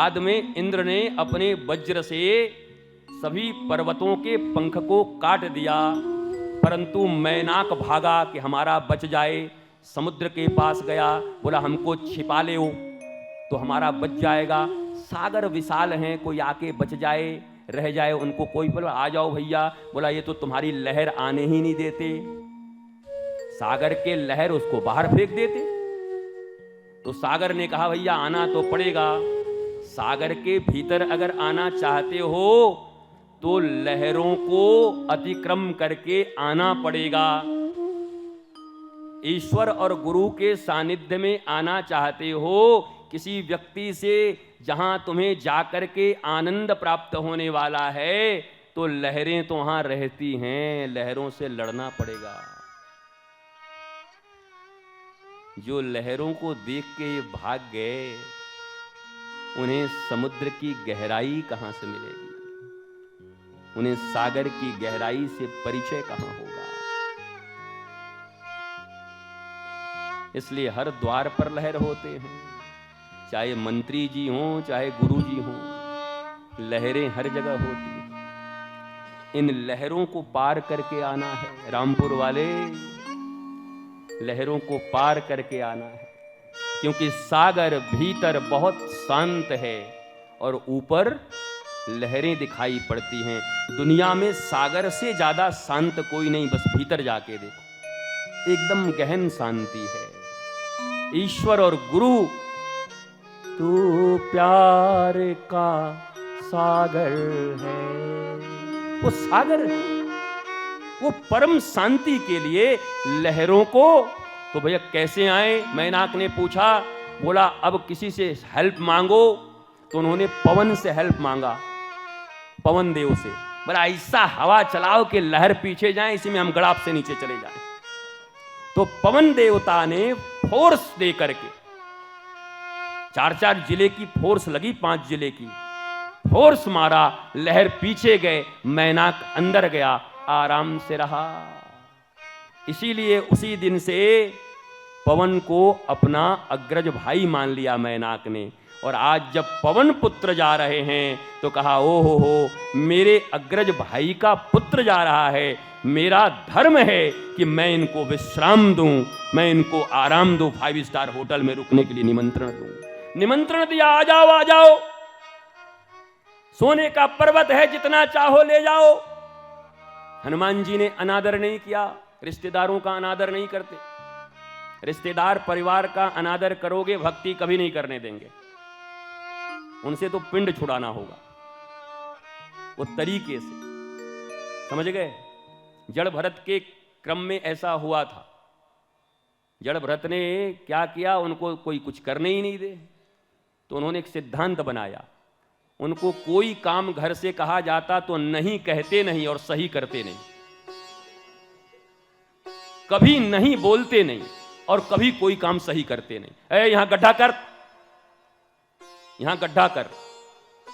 बाद में इंद्र ने अपने वज्र से सभी पर्वतों के पंख को काट दिया, परंतु मैनाक भागा कि हमारा बच जाए। समुद्र के पास गया, बोला हमको छिपा ले तो हमारा बच जाएगा। सागर विशाल हैं, कोई आके बच जाए, रह जाए, उनको कोई बोला आ जाओ भैया, बोला ये तो तुम्हारी लहर आने ही नहीं देते। सागर के लहर उसको बाहर फेंक देते। तो सागर ने कहा भैया आना तो पड़ेगा। सागर के भीतर अगर आना चाहते हो तो लहरों को अतिक्रम करके आना पड़ेगा। ईश्वर और गुरु के सानिध्य में आना चाहते हो, किसी व्यक्ति से जहां तुम्हें जाकर के आनंद प्राप्त होने वाला है, तो लहरें तो वहां रहती हैं, लहरों से लड़ना पड़ेगा। जो लहरों को देख के ये भाग गए, उन्हें समुद्र की गहराई कहां से मिलेगी, उन्हें सागर की गहराई से परिचय कहां होगा। इसलिए हर द्वार पर लहर होते हैं, चाहे मंत्री जी हों चाहे गुरु जी हों, लहरें हर जगह होती हैं। इन लहरों को पार करके आना है, रामपुर वाले, लहरों को पार करके आना है, क्योंकि सागर भीतर बहुत शांत है और ऊपर लहरें दिखाई पड़ती हैं। दुनिया में सागर से ज्यादा शांत कोई नहीं, बस भीतर जाके देखो, एकदम गहन शांति है। ईश्वर और गुरु, तू प्यार का सागर है, वो सागर है, वो परम शांति के लिए लहरों को। तो भैया कैसे आए, मैनाक ने पूछा। बोला अब किसी से हेल्प मांगो। तो उन्होंने पवन से हेल्प मांगा, पवन देव से। बोला ऐसा हवा चलाओ कि लहर पीछे जाए, इसी में हम गड़ाप से नीचे चले जाएं। तो पवन देवता ने फोर्स दे करके, 4-4 जिले की फोर्स लगी, 5 जिले की फोर्स मारा, लहर पीछे गए, मैनाक अंदर गया, आराम से रहा। इसीलिए उसी दिन से पवन को अपना अग्रज भाई मान लिया मैनाक ने। और आज जब पवन पुत्र जा रहे हैं तो कहा ओ हो, मेरे अग्रज भाई का पुत्र जा रहा है, मेरा धर्म है कि मैं इनको विश्राम दूं, मैं इनको आराम दूं, 5 स्टार होटल में रुकने के लिए निमंत्रण दूं। निमंत्रण दिया, आ जाओ आ जाओ, सोने का पर्वत है, जितना चाहो ले जाओ। हनुमान जी ने अनादर नहीं किया, रिश्तेदारों का अनादर नहीं करते। रिश्तेदार परिवार का अनादर करोगे, भक्ति कभी नहीं करने देंगे, उनसे तो पिंड छुड़ाना होगा वो तरीके से, समझ गए। जड़ भरत के क्रम में ऐसा हुआ था। जड़ भरत ने क्या किया, उनको कोई कुछ करने ही नहीं दे, तो उन्होंने एक सिद्धांत बनाया। उनको कोई काम घर से कहा जाता तो नहीं कहते नहीं और सही करते नहीं, कभी नहीं बोलते नहीं और कभी कोई काम सही करते नहीं। यहां गड्ढा कर, यहां गड्ढा कर,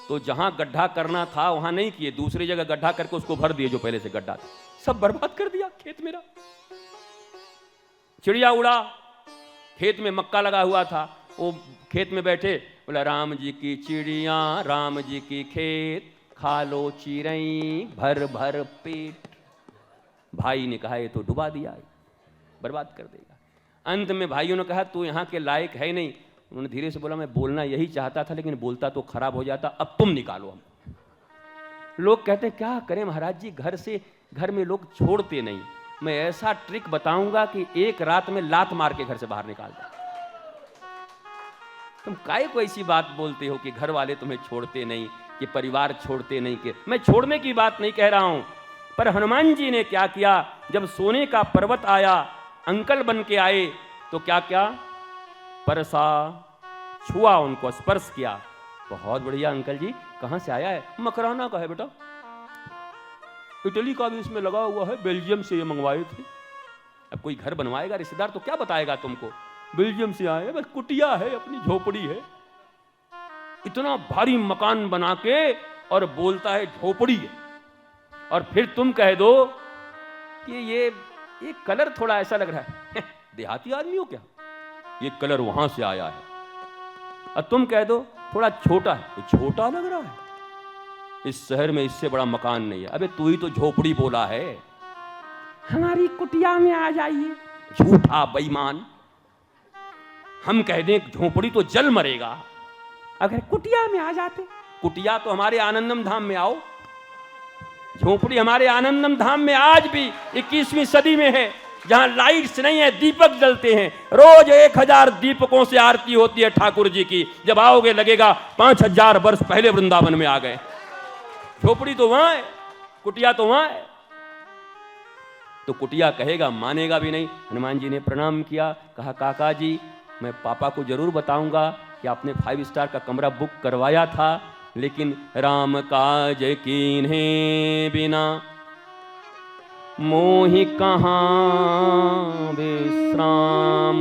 तो जहां गड्ढा करना था वहां नहीं किए, दूसरी जगह गड्ढा करके उसको भर दिए जो पहले से गड्ढा था, सब बर्बाद कर दिया खेत मेरा। चिड़िया उड़ा, खेत में मक्का लगा हुआ था, वो खेत में बैठे, बोला राम जी की चिड़िया राम जी की खेत, खा लो चिरई भर भर पेट। भाई ने कहा ये तो डुबा दिया, बर्बाद कर देगा। अंत में भाइयों ने कहा तू यहाँ के लायक है नहीं। उन्होंने धीरे से बोला मैं बोलना यही चाहता था, लेकिन बोलता तो खराब हो जाता, अब तुम निकालो हम। लोग कहते हैं क्या करें महाराज जी, घर में लोग छोड़ते नहीं, मैं ऐसा ट्रिक बताऊंगा कि एक रात में लात मार के घर से बाहर निकाल दो। तुम काहे को ऐसी बात बोलते हो कि घर वाले तुम्हें छोड़ते नहीं, कि परिवार छोड़ते नहीं। कि मैं छोड़ने की बात नहीं कह रहा हूं, पर हनुमान जी ने क्या किया, जब सोने का पर्वत आया, अंकल बन के आए, तो क्या क्या परसा, छुआ, उनको स्पर्श किया। बहुत बढ़िया अंकल जी, कहां से आया है? मकराना का है बेटा, इटली का भी इसमें लगा हुआ है, बेल्जियम से ये मंगवाए थे। अब कोई घर बनवाएगा रिश्तेदार तो क्या बताएगा तुमको, बेल्जियम से आए, बस कुटिया है, अपनी झोपड़ी है। इतना भारी मकान बना के और बोलता है झोपड़ी है, और फिर तुम कह दो कि ये कलर थोड़ा ऐसा लग रहा है देहाती आदमी हो क्या, ये कलर वहां से आया है। और तुम कह दो थोड़ा छोटा है, तो छोटा लग रहा है, इस शहर में इससे बड़ा मकान नहीं है। अबे तू ही तो झोपड़ी बोला है। हमारी कुटिया में आ जाइए। झूठा बेईमान। हम कह दें झोपड़ी तो जल मरेगा, अगर कुटिया में आ जाते। कुटिया तो हमारे आनंदम धाम में आओ, झोपड़ी हमारे आनंदम धाम में आज भी 21वीं सदी में है, जहां लाइट्स नहीं है, दीपक जलते हैं। रोज 1000 दीपकों से आरती होती है ठाकुर जी की। जब आओगे लगेगा 5000 वर्ष पहले वृंदावन में आ गए। झोपड़ी तो वहां है, कुटिया तो वहां है। तो कुटिया कहेगा, मानेगा भी नहीं। हनुमान जी ने प्रणाम किया, कहा काका जी मैं पापा को जरूर बताऊंगा कि आपने 5 स्टार का कमरा बुक करवाया था, लेकिन राम काज कीन्हे बिना मोहि कहाँ विश्राम।